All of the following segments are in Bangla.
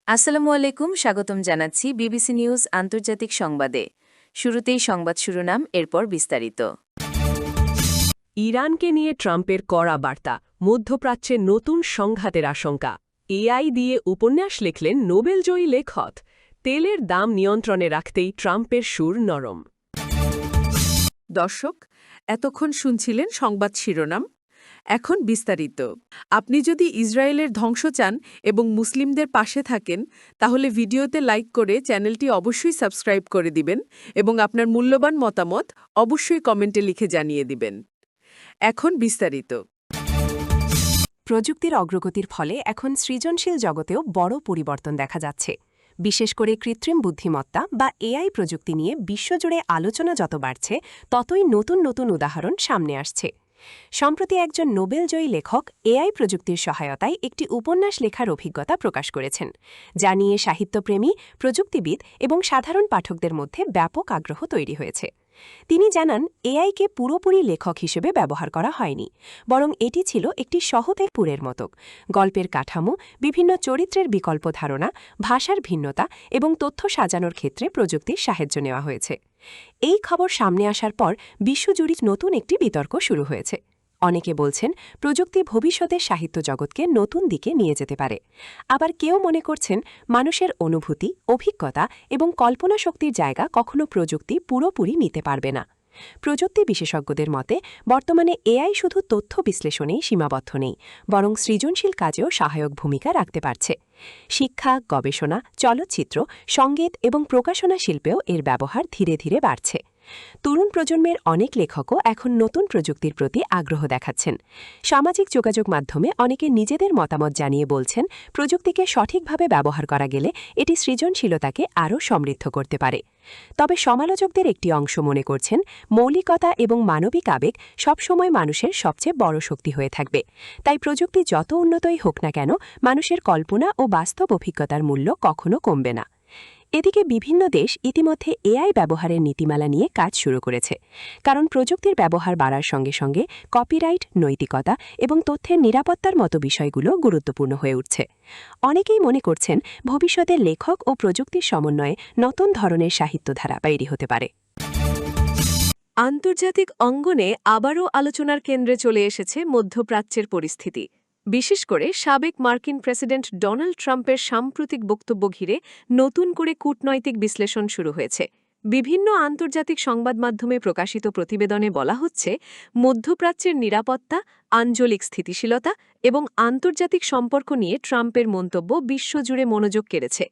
আসসালামু আলাইকুম, স্বাগতম জানাচ্ছি বিবিসি নিউজ আন্তর্জাতিক সংবাদে। শুরুতেই সংবাদ শিরোনাম, এরপর বিস্তারিত। ইরানকে নিয়ে ট্রাম্পের কড়া বার্তা, মধ্যপ্রাচ্যে নতুন সংঘাতের আশঙ্কা। এআই দিয়ে উপন্যাস লিখলেন নোবেলজয়ী লেখক। তেলের দাম নিয়ন্ত্রণে রাখতেই ট্রাম্পের সুর নরম। দর্শক, এতক্ষণ শুনছিলেন সংবাদ শিরোনাম। এখন বিস্তারিত। আপনি যদি ইসরায়েলের ধ্বংস চান এবং মুসলিমদের পাশে থাকেন, তাহলে ভিডিওতে লাইক করে চ্যানেলটি অবশ্যই সাবস্ক্রাইব করে দিবেন এবং আপনার মূল্যবান মতামত অবশ্যই কমেন্টে লিখে জানিয়ে দিবেন। এখন বিস্তারিত। প্রযুক্তির অগ্রগতির ফলে এখন সৃজনশীল জগতেও বড় পরিবর্তন দেখা যাচ্ছে। বিশেষ করে কৃত্রিম বুদ্ধিমত্তা বা এআই প্রযুক্তি নিয়ে বিশ্বজুড়ে আলোচনা যত বাড়ছে, ততই নতুন নতুন উদাহরণ সামনে আসছে। সম্প্রতি একজন নোবেলজয়ী লেখক এআই প্রযুক্তির সহায়তায় একটি উপন্যাস লেখার অভিজ্ঞতা প্রকাশ করেছেন, যা নিয়ে সাহিত্যপ্রেমী, প্রযুক্তিবিদ এবং সাধারণ পাঠকদের মধ্যে ব্যাপক আগ্রহ তৈরি হয়েছে। তিনি জানান, এআইকে পুরোপুরি লেখক হিসেবে ব্যবহার করা হয়নি, বরং এটি ছিল একটি সহজপুরের মতো। গল্পের কাঠামো, বিভিন্ন চরিত্রের বিকল্প ধারণা, ভাষার ভিন্নতা এবং তথ্য সাজানোর ক্ষেত্রে প্রযুক্তির সাহায্য নেওয়া হয়েছে। এই খবর সামনে আসার পর বিশ্বজুড়ে নতুন একটি বিতর্ক শুরু হয়েছে। অনেকে বলছেন, প্রযুক্তি ভবিষ্যতের সাহিত্য জগৎকে নতুন দিকে নিয়ে যেতে পারে। আবার কেউ মনে করছেন, মানুষের অনুভূতি, অভিজ্ঞতা এবং কল্পনা শক্তির জায়গা কখনো প্রযুক্তি পুরোপুরি নিতে পারবে না। প্রযুক্তি বিশেষজ্ঞদের মতে, বর্তমানে এআই শুধু তথ্য বিশ্লেষণেই সীমাবদ্ধ নেই, বরং সৃজনশীল কাজেও সহায়ক ভূমিকা রাখতে পারছে। শিক্ষা, গবেষণা, চলচ্চিত্র, সংগীত এবং প্রকাশনা শিল্পেও এর ব্যবহার ধীরে ধীরে বাড়ছে। তরুণ প্রজন্মের অনেক লেখকও এখন নতুন প্রযুক্তির প্রতি আগ্রহ দেখাচ্ছেন। সামাজিক যোগাযোগ মাধ্যমে অনেকে নিজেদের মতামত জানিয়ে বলছেন, প্রযুক্তিকে সঠিকভাবে ব্যবহার করা গেলে এটি সৃজনশীলতাকে আরও সমৃদ্ধ করতে পারে। তবে সমালোচকদের একটি অংশ মনে করছেন, মৌলিকতা এবং মানবিক আবেগ সবসময় মানুষের সবচেয়ে বড় শক্তি হয়ে থাকবে। তাই প্রযুক্তি যত উন্নতই হোক না কেন, মানুষের কল্পনা ও বাস্তব অভিজ্ঞতার মূল্য কখনো কমবে না। এদিকে বিভিন্ন দেশ ইতিমধ্যে এআই ব্যবহারের নীতিমালা নিয়ে কাজ শুরু করেছে, কারণ প্রযুক্তির ব্যবহার বাড়ার সঙ্গে সঙ্গে কপিরাইট, নৈতিকতা এবং তথ্যের নিরাপত্তার মতো বিষয়গুলো গুরুত্বপূর্ণ হয়ে উঠছে। অনেকেই মনে করছেন, ভবিষ্যতে লেখক ও প্রযুক্তির সমন্বয়ে নতুন ধরনের সাহিত্যধারা তৈরি হতে পারে। আন্তর্জাতিক অঙ্গনে আবারও আলোচনার কেন্দ্রে চলে এসেছে মধ্যপ্রাচ্যের পরিস্থিতি। বিশেষ করে সাবেক মার্কিন প্রেসিডেন্ট ডোনাল্ড ট্রাম্পের সাম্প্রতিক বক্তব্য ঘিরে নতুন করে কূটনৈতিক বিশ্লেষণ শুরু হয়েছে। বিভিন্ন আন্তর্জাতিক সংবাদ মাধ্যমে প্রকাশিত প্রতিবেদনে বলা হচ্ছে, মধ্যপ্রাচ্যের নিরাপত্তা, আঞ্চলিক স্থিতিশীলতা এবং আন্তর্জাতিক সম্পর্ক নিয়ে ট্রাম্পের মন্তব্য বিশ্বজুড়ে মনোযোগ কেড়েছে।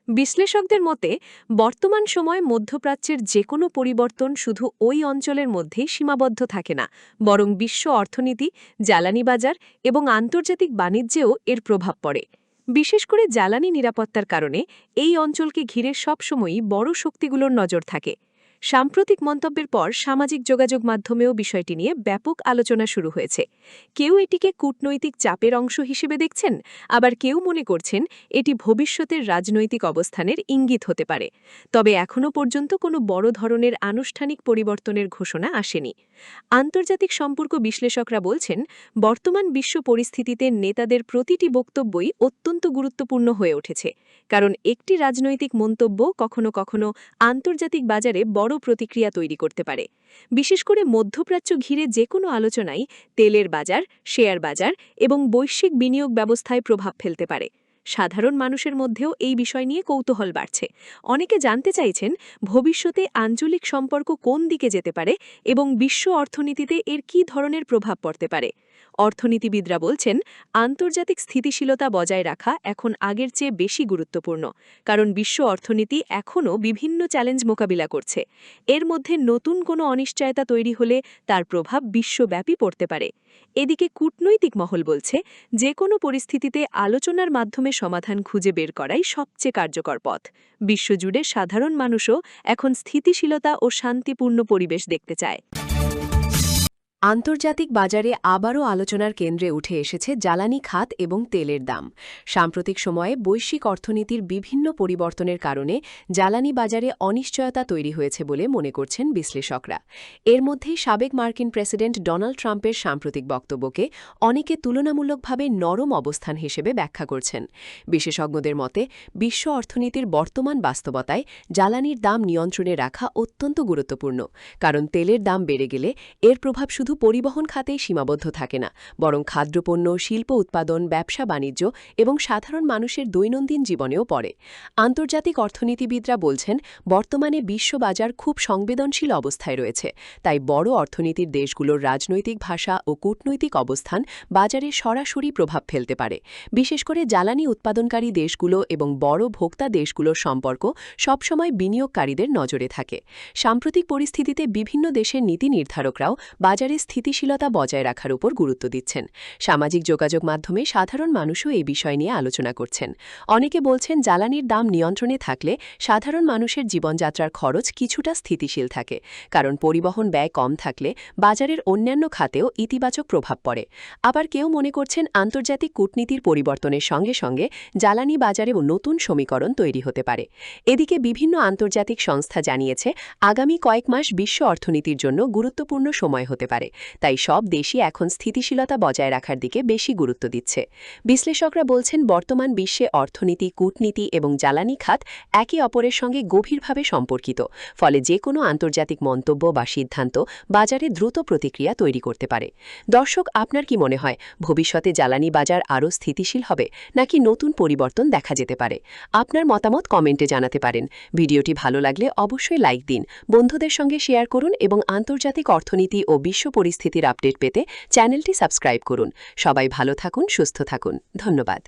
বিশ্লেষকদের মতে, বর্তমান সময়ে মধ্যপ্রাচ্যের যে কোনো পরিবর্তন শুধু ওই অঞ্চলের মধ্যেই সীমাবদ্ধ থাকে না, বরং বিশ্ব অর্থনীতি, জ্বালানি বাজার এবং আন্তর্জাতিক বাণিজ্যেও এর প্রভাব পড়ে। বিশেষ করে জ্বালানি নিরাপত্তার কারণে এই অঞ্চলকে ঘিরে সবসময়ই বড় শক্তিগুলোর নজর থাকে। সাম্প্রতিক মন্তব্যের পর সামাজিক যোগাযোগ মাধ্যমেও বিষয়টি নিয়ে ব্যাপক আলোচনা শুরু হয়েছে। কেউ এটিকে কূটনৈতিক চাপের অংশ হিসেবে দেখছেন, আবার কেউ মনে করছেন এটি ভবিষ্যতের রাজনৈতিক অবস্থানের ইঙ্গিত হতে পারে। তবে এখনও পর্যন্ত কোনো বড় ধরনের আনুষ্ঠানিক পরিবর্তনের ঘোষণা আসেনি। আন্তর্জাতিক সম্পর্ক বিশ্লেষকরা বলছেন, বর্তমান বিশ্ব পরিস্থিতিতে নেতাদের প্রতিটি বক্তব্যই অত্যন্ত গুরুত্বপূর্ণ হয়ে উঠেছে, কারণ একটি রাজনৈতিক মন্তব্য কখনো কখনো আন্তর্জাতিক বাজারে বড় প্রতিক্রিয়া তৈরি করতে পারে। বিশেষ করে মধ্যপ্রাচ্য ঘিরে যে কোনো আলোচনাই তেলের বাজার, শেয়ার বাজার এবং বৈশ্বিক বিনিয়োগ ব্যবস্থায় প্রভাব ফেলতে পারে। সাধারণ মানুষের মধ্যেও এই বিষয় নিয়ে কৌতূহল বাড়ছে। অনেকে জানতে চাইছেন, ভবিষ্যতে আঞ্চলিক সম্পর্ক কোন দিকে যেতে পারে এবং বিশ্ব অর্থনীতিতে এর কী ধরনের প্রভাব পড়তে পারে। অর্থনীতিবিদরা বলছেন, আন্তর্জাতিক স্থিতিশীলতা বজায় রাখা এখন আগের চেয়ে বেশি গুরুত্বপূর্ণ, কারণ বিশ্ব অর্থনীতি এখনও বিভিন্ন চ্যালেঞ্জ মোকাবিলা করছে। এর মধ্যে নতুন কোনো অনিশ্চয়তা তৈরি হলে তার প্রভাব বিশ্বব্যাপী পড়তে পারে। এদিকে কূটনৈতিক মহল বলছে, যে কোনো পরিস্থিতিতে আলোচনার মাধ্যমে সমাধান খুঁজে বের করাই সবচেয়ে কার্যকর পথ। বিশ্বজুড়ে সাধারণ মানুষও এখন স্থিতিশীলতা ও শান্তিপূর্ণ পরিবেশ দেখতে চায়। আন্তর্জাতিক বাজারে আবারও আলোচনার কেন্দ্রে উঠে এসেছে জ্বালানি খাত এবং তেলের দাম। সাম্প্রতিক সময়ে বৈশ্বিক অর্থনীতির বিভিন্ন পরিবর্তনের কারণে জ্বালানি বাজারে অনিশ্চয়তা তৈরি হয়েছে বলে মনে করছেন বিশ্লেষকরা। এর মধ্যেই সাবেক মার্কিন প্রেসিডেন্ট ডোনাল্ড ট্রাম্পের সাম্প্রতিক বক্তব্যকে অনেকে তুলনামূলকভাবে নরম অবস্থান হিসেবে ব্যাখ্যা করছেন। বিশেষজ্ঞদের মতে বিশ্ব অর্থনীতির বর্তমান বাস্তবতায় জ্বালানির দাম নিয়ন্ত্রণে রাখা অত্যন্ত গুরুত্বপূর্ণ, কারণ তেলের দাম বেড়ে গেলে এর প্রভাব শুধু পরিবহন খাতেই সীমাবদ্ধ থাকে না, বরং খাদ্যপণ্য, শিল্প উৎপাদন, ব্যবসা বাণিজ্য এবং সাধারণ মানুষের দৈনন্দিন জীবনেও পড়ে। আন্তর্জাতিক অর্থনীতিবিদরা বলছেন, বর্তমানে বিশ্ববাজার খুব সংবেদনশীল অবস্থায় রয়েছে, তাই বড় অর্থনীতির দেশগুলোর রাজনৈতিক ভাষা ও কূটনৈতিক অবস্থান বাজারে সরাসরি প্রভাব ফেলতে পারে। বিশেষ করে জ্বালানি উৎপাদনকারী দেশগুলো এবং বড় ভোক্তা দেশগুলোর সম্পর্ক সবসময় বিনিয়োগকারীদের নজরে থাকে। সাম্প্রতিক পরিস্থিতিতে বিভিন্ন দেশের নীতি নির্ধারকরাও বাজারে স্থিতিশীলতা বজায় রাখার উপর গুরুত্ব দিচ্ছেন। সামাজিক যোগাযোগ মাধ্যমে সাধারণ মানুষও এই বিষয় নিয়ে আলোচনা করছেন। অনেকে বলছেন, জ্বালানির দাম নিয়ন্ত্রণে থাকলে সাধারণ মানুষের জীবনযাত্রার খরচ কিছুটা স্থিতিশীল থাকে, কারণ পরিবহন ব্যয় কম থাকলে বাজারের অন্যান্য খাতেও ইতিবাচক প্রভাব পড়ে। আবার কেউ মনে করছেন, আন্তর্জাতিক কূটনীতির পরিবর্তনের সঙ্গে সঙ্গে জ্বালানি বাজারে নতুন সমীকরণ তৈরি হতে পারে। এদিকে বিভিন্ন আন্তর্জাতিক সংস্থা জানিয়েছে, আগামী কয়েক মাস বিশ্ব অর্থনীতির জন্য গুরুত্বপূর্ণ সময় হতে পারে, তাই সব দেশই এখন স্থিতিশীলতা বজায় রাখার দিকে বেশি গুরুত্ব দিচ্ছে। বিশ্লেষকরা বলছেন, বর্তমান বিশ্বে অর্থনীতি, কূটনীতি এবং জ্বালানি খাত একে অপরের সঙ্গে গভীরভাবে সম্পর্কিত, ফলে যে কোনো আন্তর্জাতিক মন্তব্য বা সিদ্ধান্ত বাজারে দ্রুত প্রতিক্রিয়া তৈরি করতে পারে। দর্শক, আপনার কি মনে হয়, ভবিষ্যতে জ্বালানি বাজার আরও স্থিতিশীল হবে নাকি নতুন পরিবর্তন দেখা যেতে পারে? আপনার মতামত কমেন্টে জানাতে পারেন। ভিডিওটি ভালো লাগলে অবশ্যই লাইক দিন, বন্ধুদের সঙ্গে শেয়ার করুন এবং আন্তর্জাতিক অর্থনীতি ও বিশ্ব পরিস্থিতির আপডেট পেতে চ্যানেলটি সাবস্ক্রাইব করুন। সবাই ভালো থাকুন, সুস্থ থাকুন। ধন্যবাদ।